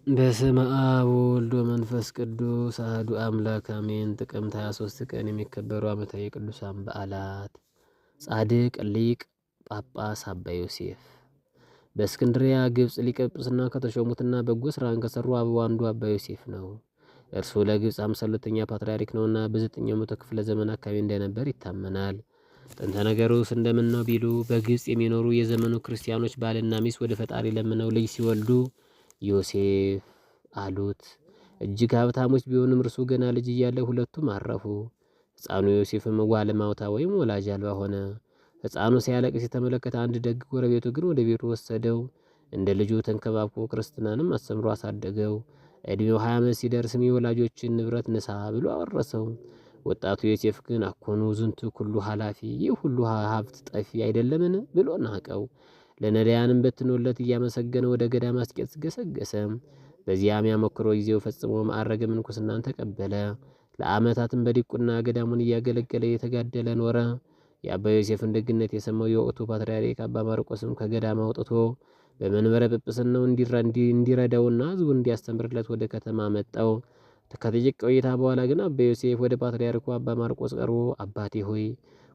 በስመ አብ ወወልድ ወመንፈስ ቅዱስ አሐዱ አምላክ አሜን። ጥቅምት 23 ቀን የሚከበሩ ዓመታዊ የቅዱሳን በዓላት። ጻድቅ ሊቅ ጳጳስ አባ ዮሴፍ። በእስክንድርያ ግብፅ ሊቀ ጵጵስና ከተሾሙትና በጎ ስራን ከሰሩ አበው አንዱ አባ ዮሴፍ ነው። እርሱ ለግብፅ 52ኛ ፓትርያርክ ነውና በ9ኛው መቶ ክፍለ ዘመን አካባቢ እንደነበር ይታመናል። ጥንተ ነገሩስ እንደምን ነው ቢሉ በግብፅ የሚኖሩ የዘመኑ ክርስቲያኖች ባልና ሚስት ወደ ፈጣሪ ለምነው ልጅ ሲወልዱ ዮሴፍ አሉት። እጅግ ሀብታሞች ቢሆንም እርሱ ገና ልጅ እያለ ሁለቱም አረፉ። ሕፃኑ ዮሴፍም ዋለማውታ ወይም ወላጅ አልባ ሆነ። ሕፃኑ ሲያለቅስ የተመለከተ አንድ ደግ ጎረቤቱ ግን ወደ ቤቱ ወሰደው። እንደ ልጁ ተንከባክቦ ክርስትናንም አስተምሮ አሳደገው። ዕድሜው 20 ዓመት ሲደርስም የወላጆችን ንብረት ንሳ ብሎ አወረሰው። ወጣቱ ዮሴፍ ግን አኮኑ ዝንቱ ኩሉ ኃላፊ፣ ይህ ሁሉ ሀብት ጠፊ አይደለምን ብሎ ናቀው። ለነዳያንም በትኖለት እያመሰገነ ወደ ገዳም አስቄጥስ ገሰገሰ። በዚያም ያሞክሮ ጊዜው ፈጽሞ ማዕረገ ምንኩስናን ተቀበለ። ለዓመታትም በዲቁና ገዳሙን እያገለገለ የተጋደለ ኖረ። የአባ ዮሴፍን ደግነት የሰማው የወቅቱ ፓትርያርክ አባ ማርቆስም ከገዳም አውጥቶ በመንበረ ጵጵስናው እንዲረዳውና ሕዝቡን እንዲያስተምርለት ወደ ከተማ መጣው። ከጥቂት ቆይታ በኋላ ግን አባ ዮሴፍ ወደ ፓትርያርኩ አባ ማርቆስ ቀርቦ አባቴ ሆይ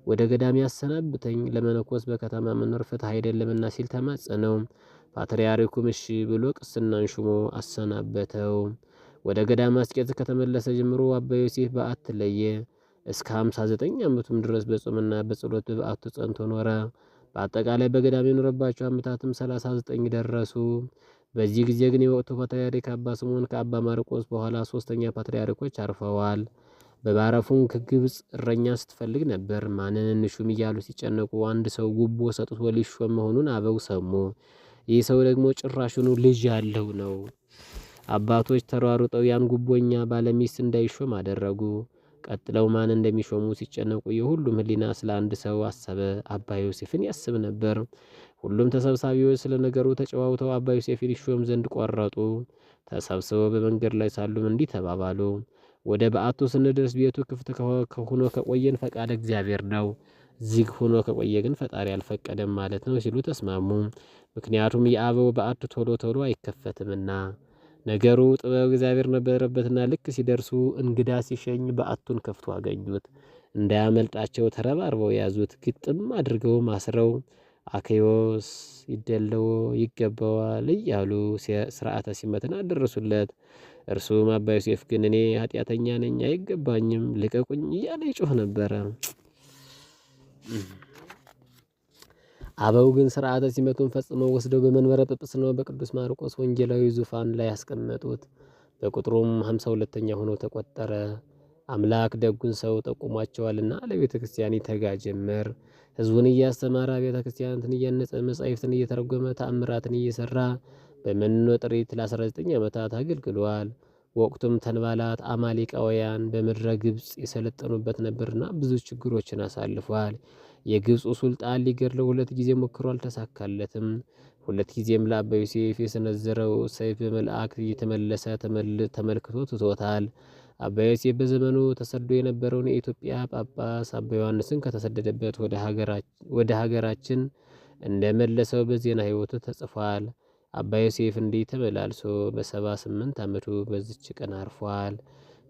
ወደ ገዳም ያሰናብተኝ፣ ለመነኮስ በከተማ መኖር ፍትሕ አይደለምና ሲል ተማጸነው። ፓትርያርኩም እሺ ብሎ ቅስናን ሹሞ አሰናበተው። ወደ ገዳም አስቄጥስ ከተመለሰ ጀምሮ አባ ዮሴፍ በዓት ለየ። እስከ 59 ዓመቱም ድረስ በጾምና በጸሎት በበዓቱ ጸንቶ ኖረ። በአጠቃላይ በገዳም የኖረባቸው ዓመታትም 39 ደረሱ። በዚህ ጊዜ ግን የወቅቱ ፓትርያርክ አባ ስምዖን ከአባ ማርቆስ በኋላ ሶስተኛ ፓትርያርኮች አርፈዋል። በማረፉም ከግብፅ እረኛ ስትፈልግ ነበር። ማንን እንሹም እያሉ ሲጨነቁ አንድ ሰው ጉቦ ሰጥቶ ሊሾም መሆኑን አበው ሰሙ። ይህ ሰው ደግሞ ጭራሹኑ ልጅ ያለው ነው። አባቶች ተሯሩጠው ያን ጉቦኛ ባለሚስት እንዳይሾም አደረጉ። ቀጥለው ማን እንደሚሾሙ ሲጨነቁ የሁሉም ሕሊና ስለ አንድ ሰው አሰበ። አባ ዮሴፍን ያስብ ነበር። ሁሉም ተሰብሳቢዎች ስለ ነገሩ ተጨዋውተው አባ ዮሴፍን ይሾም ዘንድ ቆረጡ። ተሰብስበው በመንገድ ላይ ሳሉም እንዲህ ተባባሉ። ወደ በዓቱ ስንደርስ ቤቱ ክፍት ሆኖ ከቆየን ፈቃድ እግዚአብሔር ነው፣ ዝግ ሆኖ ከቆየ ግን ፈጣሪ አልፈቀደም ማለት ነው ሲሉ ተስማሙ። ምክንያቱም የአበው በዓት ቶሎ ቶሎ አይከፈትምና። ነገሩ ጥበብ እግዚአብሔር ነበረበትና ልክ ሲደርሱ እንግዳ ሲሸኝ በዓቱን ከፍቶ አገኙት። እንዳያመልጣቸው ተረባርበው ያዙት። ግጥም አድርገው ማስረው አኬዎስ ይደለው ይገባዋል እያሉ ስርዓተ ሲመትን አደረሱለት። እርሱም አባ ዮሴፍ ግን እኔ ኃጢአተኛ ነኝ፣ አይገባኝም፣ ልቀቁኝ እያለ ይጮህ ነበረ። አበው ግን ስርዓተ ሲመቱን ፈጽመው ወስደው በመንበረ ጵጵስናው በቅዱስ ማርቆስ ወንጌላዊ ዙፋን ላይ ያስቀመጡት። በቁጥሩም 52ኛ ሆኖ ተቆጠረ። አምላክ ደጉን ሰው ጠቁሟቸዋልና ለቤተ ክርስቲያን ይተጋ ጀመር። ሕዝቡን እያስተማረ ቤተ ክርስቲያናትን እያነጸ መጻሕፍትን እየተረጎመ ተአምራትን እየሰራ በመኖ ጥሪት ለ19 ዓመታት አገልግሏል። ወቅቱም ተንባላት አማሌቃውያን በምድረ ግብፅ የሰለጠኑበት ነበርና ብዙ ችግሮችን አሳልፏል። የግብፁ ሱልጣን ሊገድለው 2 ጊዜ ሞክሮ አልተሳካለትም። 2 ጊዜም ለአባ ዮሴፍ የሰነዘረው ሰይፍ በመልአክ እየተመለሰ ተመልክቶ ትቶታል። አባ ዮሴፍ በዘመኑ ተሰዶ የነበረውን የኢትዮጵያ ጳጳስ አባ ዮሐንስን ከተሰደደበት ወደ ሀገራችን እንደመለሰው በዜና ሕይወቱ ተጽፏል። አባ ዮሴፍ እንዲህ ተመላልሶ በ78 ዓመቱ በዚች ቀን አርፏል።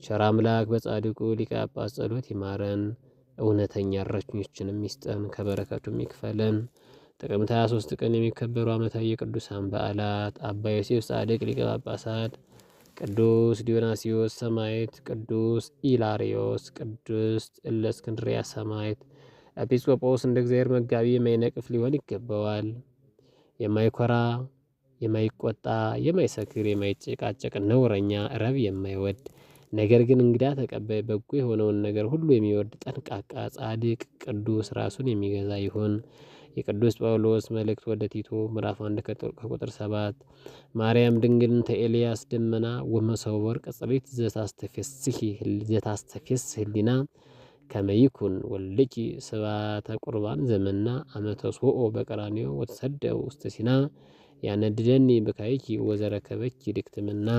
ቸር አምላክ በጻድቁ ሊቀ ጳጳስ ጸሎት ይማረን፣ እውነተኛ እረኞችንም ይስጠን፣ ከበረከቱም ይክፈለን። ጥቅምት 23 ቀን የሚከበሩ ዓመታዊ የቅዱሳን በዓላት። አባ ዮሴፍ ጻድቅ ሊቀ ጳጳሳት፣ ቅዱስ ዲዮናስዮስ ሰማዕት፣ ቅዱስ ኢላሪዮስ፣ ቅዱስ እለእስክንድርያ ሰማዕት። ኤጲስቆጶስ እንደ እግዚአብሔር መጋቢ የማይነቅፍ ሊሆን ይገባዋል። የማይኮራ፣ የማይቆጣ፣ የማይሰክር፣ የማይጨቃጨቅ፣ ነውረኛ፣ ረብ የማይወድ ነገር ግን እንግዳ ተቀባይ፣ በጎ የሆነውን ነገር ሁሉ የሚወድ ጠንቃቃ፣ ጻድቅ፣ ቅዱስ፣ ራሱን የሚገዛ ይሁን። የቅዱስ ጳውሎስ መልእክት ወደ ቲቶ ምዕራፍ 1 ከቁጥር 7 ማርያም ድንግልን ተኤልያስ ደመና ወመሰወ ወርቅ ጽሪት ዘታስተፌስህ ህሊና ከመይኩን ወልኪ ስባተ ቁርባን ዘመና አመተስኦ በቀራንዮ ወተሰደው ውስተ ሲና ያነድደኒ በካይኪ ወዘረከበኪ ድክትምና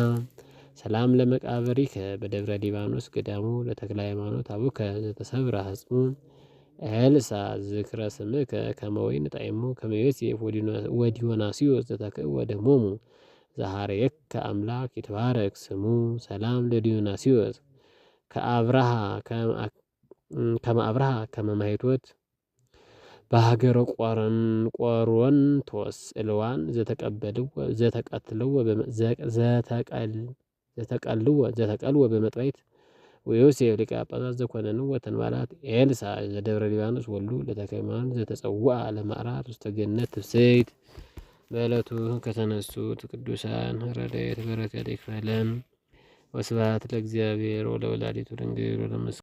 ሰላም ለመቃብሪከ በደብረ ሊባኖስ ገዳሙ ለተክለ ሃይማኖት አቡከ ዘተሰብረ አጽሙ ኤልሳ ዝክረ ስምከ ከመ ወይን ጣዕሙ ከመ ዮሴፍ ወዲዮናስዮስ ዘተክእ ወደሞሙ ዘሐረየከ አምላክ ይትባረክ ስሙ ሰላም ለዲዮናስዮስ ከመ አብርሃ ማኅቶት በሀገረ ቆሮንቶስ እልዋን ዘተቀልዎ በመጥባይት ወዮሴፍ ሊቀ ጳጳሳት ዘኮነንዎ ተንባላት ኤልሳዕ ዘደብረ ሊባኖስ ወሉ ለተክለ ዘተጸውዐ ለማዕራት ውስተ ገነት ትፍስሕት። በዕለቱ ከተነሱት ቅዱሳን ረድኤት በረከት ይክፈለን። ወስብሐት ለእግዚአብሔር ወለወላዲቱ ድንግል ወለመስቀሉ